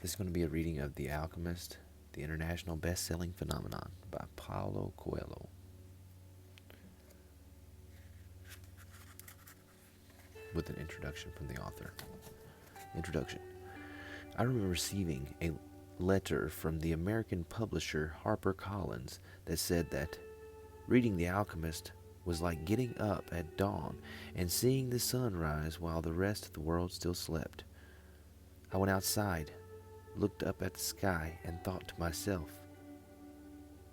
This is going to be a reading of The Alchemist, the international best-selling phenomenon by Paulo Coelho. With an introduction from the author. Introduction. I remember receiving a letter from the American publisher HarperCollins that said that reading The Alchemist was like getting up at dawn and seeing the sun rise while the rest of the world still slept. I went outside, looked up at the sky, and thought to myself,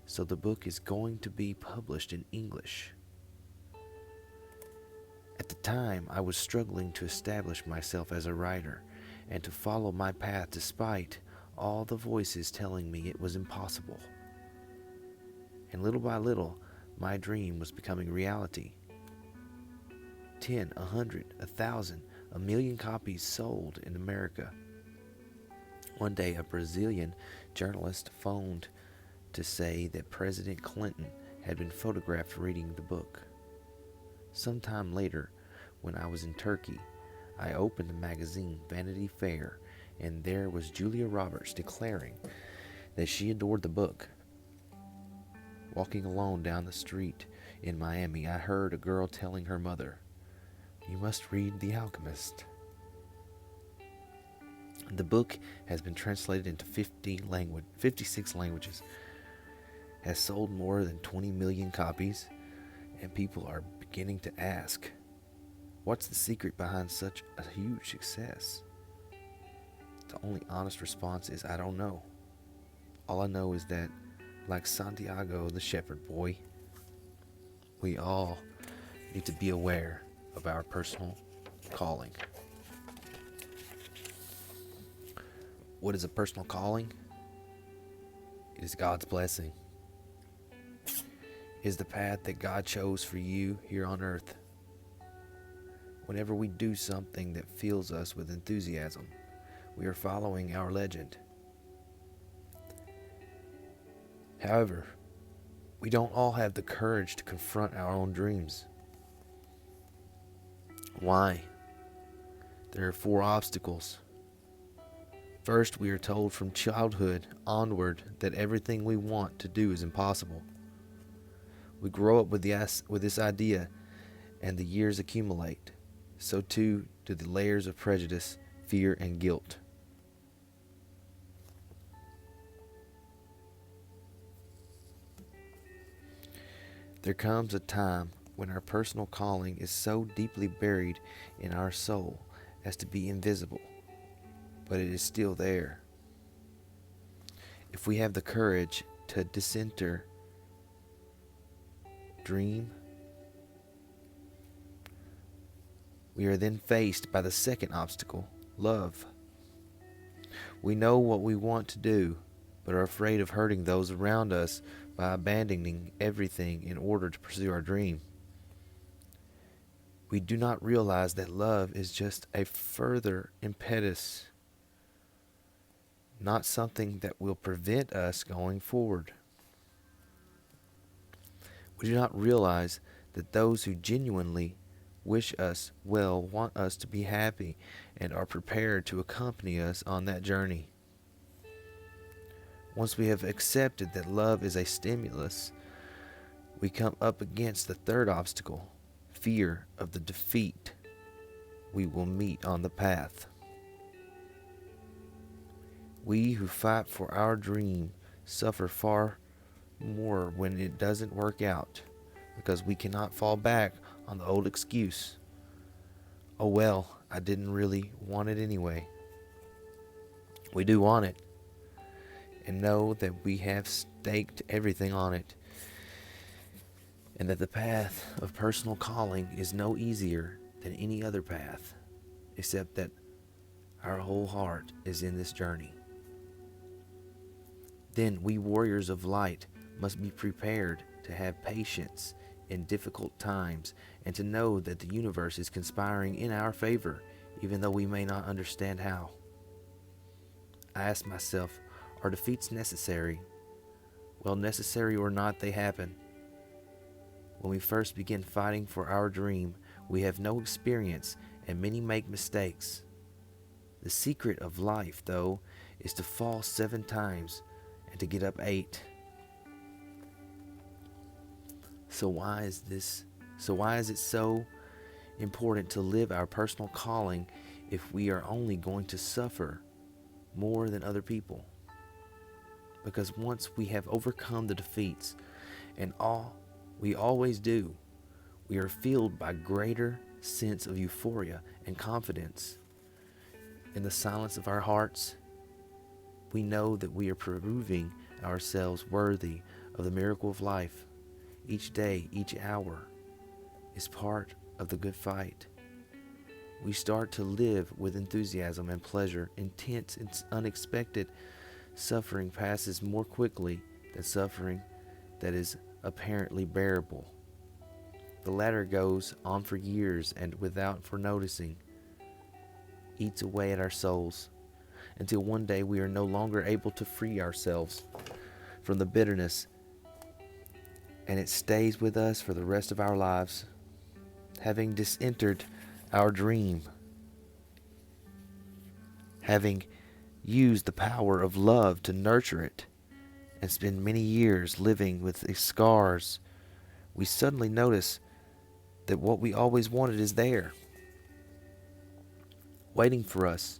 so the book is going to be published in English. At the time, I was struggling to establish myself as a writer and to follow my path despite all the voices telling me it was impossible. And little by little, my dream was becoming reality. 10, 100, 1,000, a million copies sold in America. One day, a Brazilian journalist phoned to say that President Clinton had been photographed reading the book. Sometime later, when I was in Turkey, I opened the magazine Vanity Fair, and there was Julia Roberts declaring that she adored the book. Walking alone down the street in Miami, I heard a girl telling her mother, "You must read The Alchemist." The book has been translated into 56 languages, has sold more than 20 million copies, and people are beginning to ask, what's the secret behind such a huge success? The only honest response is, I don't know. All I know is that, like Santiago the shepherd boy, we all need to be aware of our personal calling. What is a personal calling? It is God's blessing. It is the path that God chose for you here on earth. Whenever we do something that fills us with enthusiasm, we are following our legend. However, we don't all have the courage to confront our own dreams. Why? There are 4 obstacles. First, we are told from childhood onward that everything we want to do is impossible. We grow up with this idea, and the years accumulate. So too do the layers of prejudice, fear, and guilt. There comes a time when our personal calling is so deeply buried in our soul as to be invisible, but it is still there. If we have the courage to dissenter, dream, we are then faced by the second obstacle, love. We know what we want to do, but are afraid of hurting those around us by abandoning everything in order to pursue our dream. We do not realize that love is just a further impetus, not something that will prevent us going forward. We do not realize that those who genuinely wish us well want us to be happy and are prepared to accompany us on that journey. Once we have accepted that love is a stimulus, we come up against the third obstacle, fear of the defeat we will meet on the path. We who fight for our dream suffer far more when it doesn't work out, because we cannot fall back on the old excuse, "Oh well, I didn't really want it anyway." We do want it, and know that we have staked everything on it, and that the path of personal calling is no easier than any other path, except that our whole heart is in this journey. Then we warriors of light must be prepared to have patience in difficult times and to know that the universe is conspiring in our favor, even though we may not understand how. I ask myself, are defeats necessary? Well, necessary or not, they happen. When we first begin fighting for our dream, we have no experience and many make mistakes. The secret of life, though, is to fall 7 times and to get up 8. So why is it so important to live our personal calling if we are only going to suffer more than other people? Because once we have overcome the defeats, and we always do, we are filled by greater sense of euphoria and confidence. In the silence of our hearts, we know that we are proving ourselves worthy of the miracle of life. Each day, each hour is part of the good fight. We start to live with enthusiasm and pleasure. Intense and unexpected suffering passes more quickly than suffering that is apparently bearable. The latter goes on for years and without noticing, eats away at our souls until one day we are no longer able to free ourselves from the bitterness, and it stays with us for the rest of our lives, having disentered our dream, having used the power of love to nurture it, and spend many years living with the scars. We suddenly notice that what we always wanted is there, waiting for us,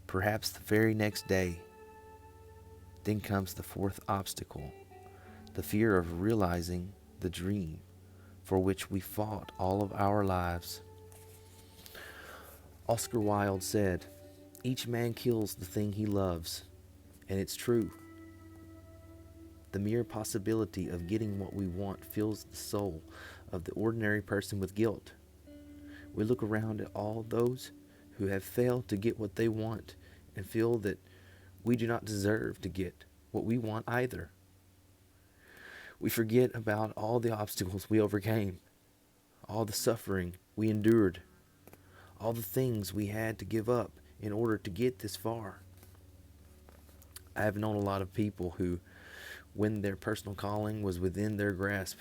perhaps the very next day. Then comes the 4th obstacle, the fear of realizing the dream for which we fought all of our lives. Oscar Wilde said, "Each man kills the thing he loves," and it's true. The mere possibility of getting what we want fills the soul of the ordinary person with guilt. We look around at all those who have failed to get what they want and feel that we do not deserve to get what we want either. We forget about all the obstacles we overcame, all the suffering we endured, all the things we had to give up in order to get this far. I have known a lot of people who, when their personal calling was within their grasp,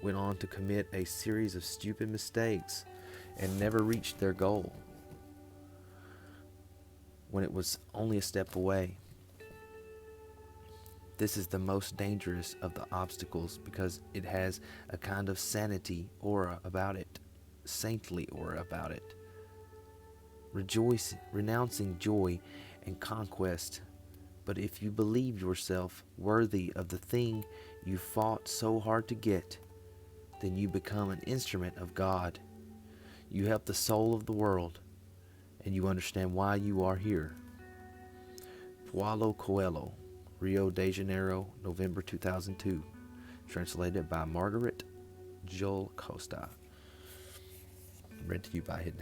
went on to commit a series of stupid mistakes and never reached their goal when it was only a step away. This is the most dangerous of the obstacles because it has a kind of sanity aura about it, saintly aura about it. Renouncing joy and conquest. But if you believe yourself worthy of the thing you fought so hard to get, then you become an instrument of God. You help the soul of the world, and you understand why you are here. Paulo Coelho, Rio de Janero, November 2002. Translated by Margaret Joel Costa. Read to you by Hidden